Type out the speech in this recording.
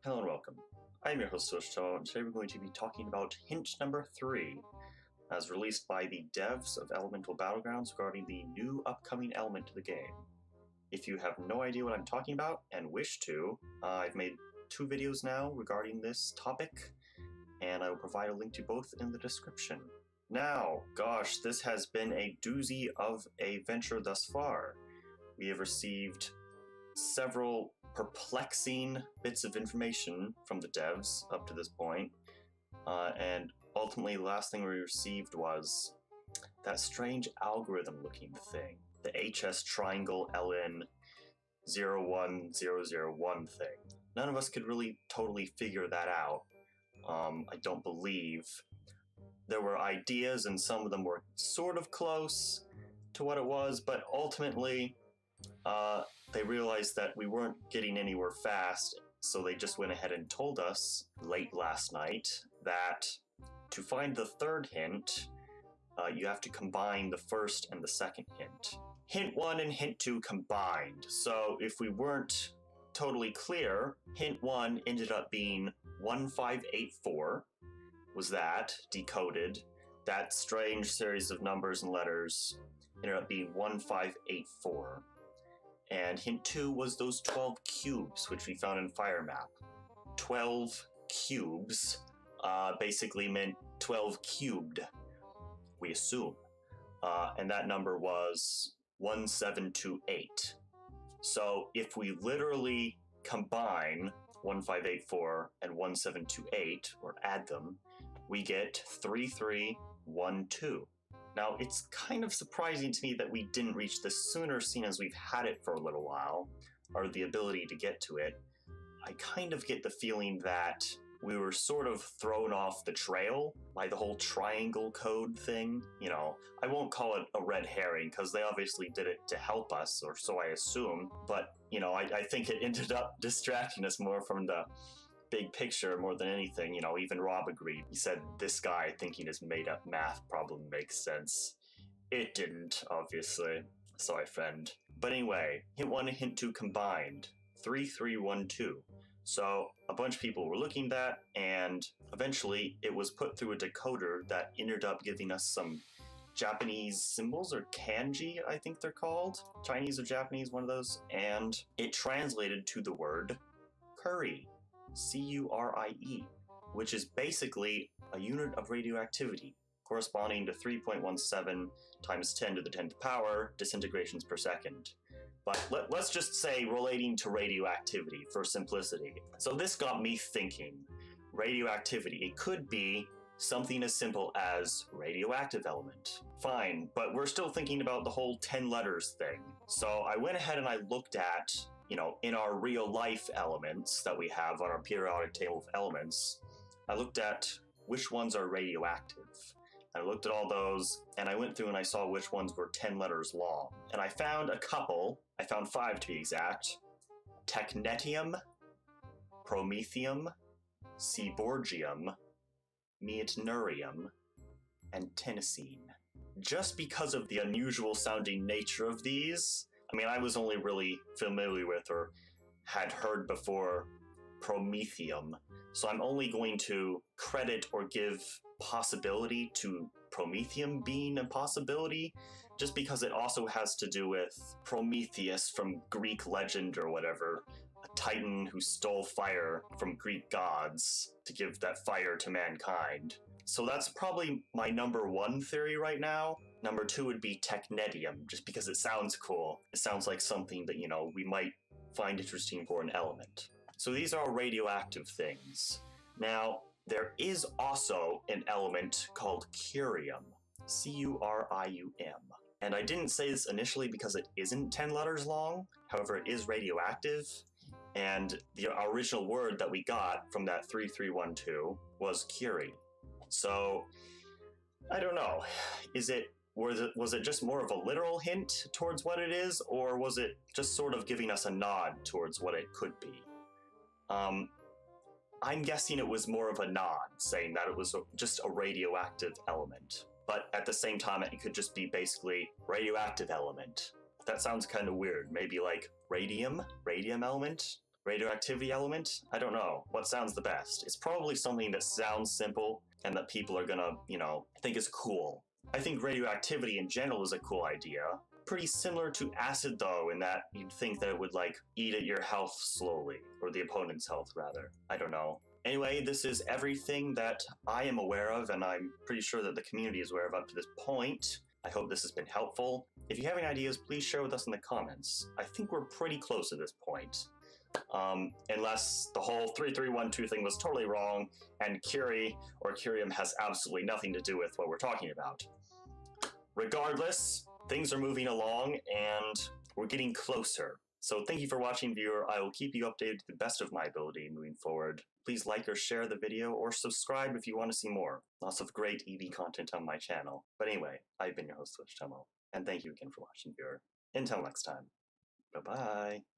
Hello and welcome. I'm your host Soshito, and today we're going to be talking about hint number 3, as released by the devs of Elemental Battlegrounds regarding the new upcoming element to the game. If you have no idea what I'm talking about and wish to, I've made 2 videos now regarding this topic, and I will provide a link to both in the description. Now, gosh, this has been a doozy of a venture thus far. We have received several perplexing bits of information from the devs up to this point, and ultimately the last thing we received was that strange algorithm looking thing, the HS triangle LN 01001 thing. None of us could really totally figure that out. I don't believe. There were ideas and some of them were sort of close to what it was, but ultimately they realized that we weren't getting anywhere fast, so they just went ahead and told us late last night that to find the third hint, you have to combine the first and the second hint. Hint 1 and hint 2 combined. So if we weren't totally clear, hint 1 ended up being 1584, was that decoded. That strange series of numbers and letters ended up being 1584. And hint 2 was those 12 cubes, which we found in Fire Map. 12 cubes basically meant 12 cubed, we assume. And that number was 1728. So if we literally combine 1584 and 1728, or add them, we get 3312. Now, it's kind of surprising to me that we didn't reach this sooner, seeing as we've had it for a little while, or the ability to get to it. I kind of get the feeling that we were sort of thrown off the trail by the whole triangle code thing. You know, I won't call it a red herring, because they obviously did it to help us, or so I assume, but, you know, I think it ended up distracting us more from the big picture more than anything. You know, even Rob agreed. He said this guy thinking his made-up math problem makes sense. It didn't, obviously. Sorry, friend. But anyway, hint 1 and hint 2 combined, 3312. So a bunch of people were looking at that, and eventually it was put through a decoder that ended up giving us some Japanese symbols, or kanji, I think they're called. Chinese or Japanese, one of those. And it translated to the word curry. C-U-R-I-E, which is basically a unit of radioactivity, corresponding to 3.17 times 10 to the 10th power disintegrations per second. But let's just say relating to radioactivity for simplicity. So this got me thinking, radioactivity, it could be something as simple as radioactive element. Fine, but we're still thinking about the whole 10 letters thing. So I went ahead and I looked at, you know, in our real life elements that we have on our periodic table of elements, I looked at which ones are radioactive. I looked at all those, and I went through and I saw which ones were 10 letters long. And I found a couple, I found 5 to be exact: technetium, promethium, seaborgium, meitnerium, and tennessine. Just because of the unusual sounding nature of these, I mean, I was only really familiar with, or had heard before, promethium, so I'm only going to credit or give possibility to promethium being a possibility, just because it also has to do with Prometheus from Greek legend or whatever, a titan who stole fire from Greek gods to give that fire to mankind. So that's probably my number 1 theory right now. Number 2 would be technetium, just because it sounds cool. It sounds like something that, you know, we might find interesting for an element. So these are radioactive things. Now, there is also an element called curium, C-U-R-I-U-M. And I didn't say this initially because it isn't 10 letters long, however it is radioactive, and the original word that we got from that 3312 was curie. So, I don't know, was it just more of a literal hint towards what it is, or was it just sort of giving us a nod towards what it could be? I'm guessing it was more of a nod, saying that it was just a radioactive element. But at the same time, it could just be basically radioactive element. That sounds kind of weird. Maybe like radium element? Radioactivity element? I don't know. What sounds the best? It's probably something that sounds simple and that people are gonna, think is cool. I think radioactivity in general is a cool idea. Pretty similar to acid, though, in that you'd think that it would, eat at your health slowly, or the opponent's health, rather. I don't know. Anyway, this is everything that I am aware of, and I'm pretty sure that the community is aware of up to this point. I hope this has been helpful. If you have any ideas, please share with us in the comments. I think we're pretty close at this point. Unless the whole 3312 thing was totally wrong, and Curie or Curium has absolutely nothing to do with what we're talking about. Regardless, things are moving along, and we're getting closer. So thank you for watching, viewer. I will keep you updated to the best of my ability moving forward. Please like or share the video, or subscribe if you want to see more. Lots of great EB content on my channel. But anyway, I've been your host, Switch Tomo, and thank you again for watching, viewer. Until next time, bye-bye.